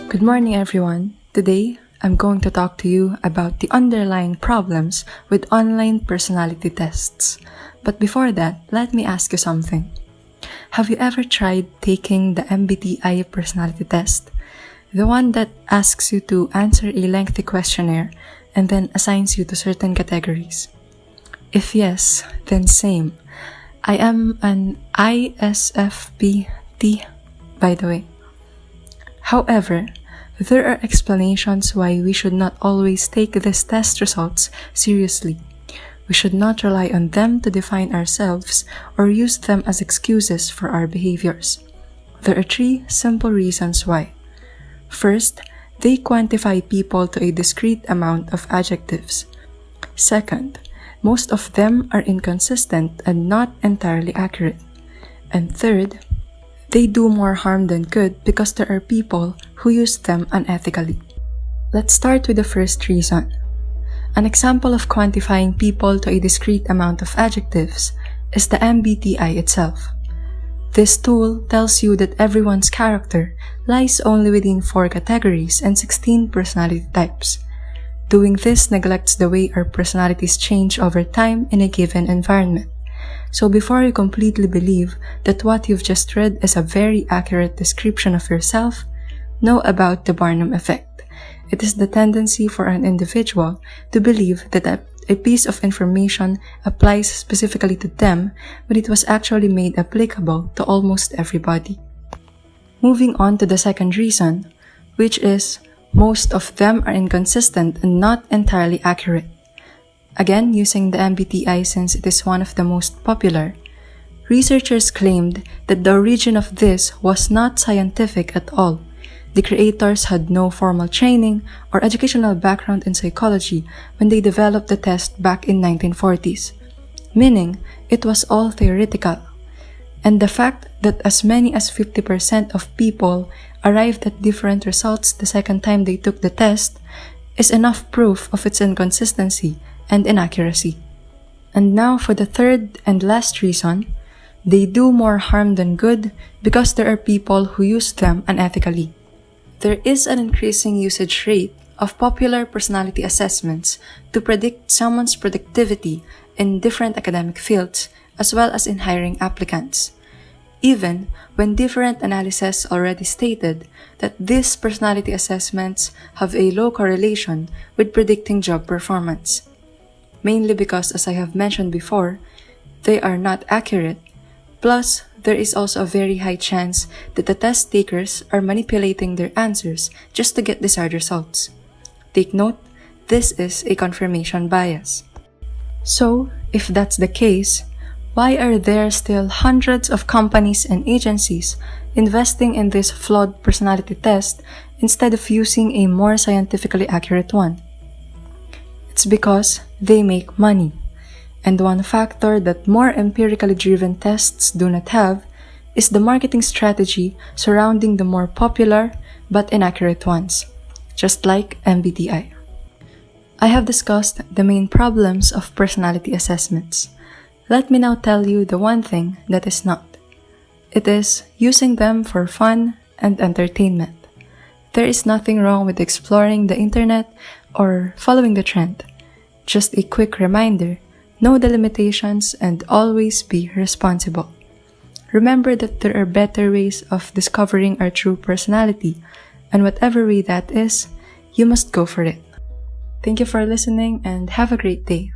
Good morning, everyone. Today, I'm going to talk to you about the underlying problems with online personality tests. But before that, let me ask you something. Have you ever tried taking the MBTI personality test? The one that asks you to answer a lengthy questionnaire and then assigns you to certain categories. If yes, then same. I am an ISFPT, by the way. However, there are explanations why we should not always take these test results seriously. We should not rely on them to define ourselves or use them as excuses for our behaviors. There are 3 simple reasons why. First, they quantify people to a discrete amount of adjectives. Second, most of them are inconsistent and not entirely accurate. And third, they do more harm than good because there are people who use them unethically. Let's start with the first reason. An example of quantifying people to a discrete amount of adjectives is the MBTI itself. This tool tells you that everyone's character lies only within 4 categories and 16 personality types. Doing this neglects the way our personalities change over time in a given environment. So before you completely believe that what you've just read is a very accurate description of yourself, know about the Barnum effect. It is the tendency for an individual to believe that a piece of information applies specifically to them when it was actually made applicable to almost everybody. Moving on to the second reason, which is most of them are inconsistent and not entirely accurate. Again, using the MBTI since it is one of the most popular, researchers claimed that the origin of this was not scientific at all. The creators had no formal training or educational background in psychology when they developed the test back in 1940s, meaning it was all theoretical. And the fact that as many as 50% of people arrived at different results the second time they took the test is enough proof of its inconsistency and inaccuracy. And now for the third and last reason, they do more harm than good because there are people who use them unethically. There is an increasing usage rate of popular personality assessments to predict someone's productivity in different academic fields as well as in hiring applicants, even when different analyses already stated that these personality assessments have a low correlation with predicting job performance. Mainly because, as I have mentioned before, they are not accurate. Plus, there is also a very high chance that the test takers are manipulating their answers just to get desired results. Take note, this is a confirmation bias. So, if that's the case, why are there still hundreds of companies and agencies investing in this flawed personality test instead of using a more scientifically accurate one? It's because they make money. And one factor that more empirically driven tests do not have is the marketing strategy surrounding the more popular but inaccurate ones, just like MBTI. I have discussed the main problems of personality assessments. Let me now tell you the one thing that is not. It is using them for fun and entertainment. There is nothing wrong with exploring the internet or following the trend. Just a quick reminder, know the limitations and always be responsible. Remember that there are better ways of discovering our true personality, and whatever way that is, you must go for it. Thank you for listening and have a great day.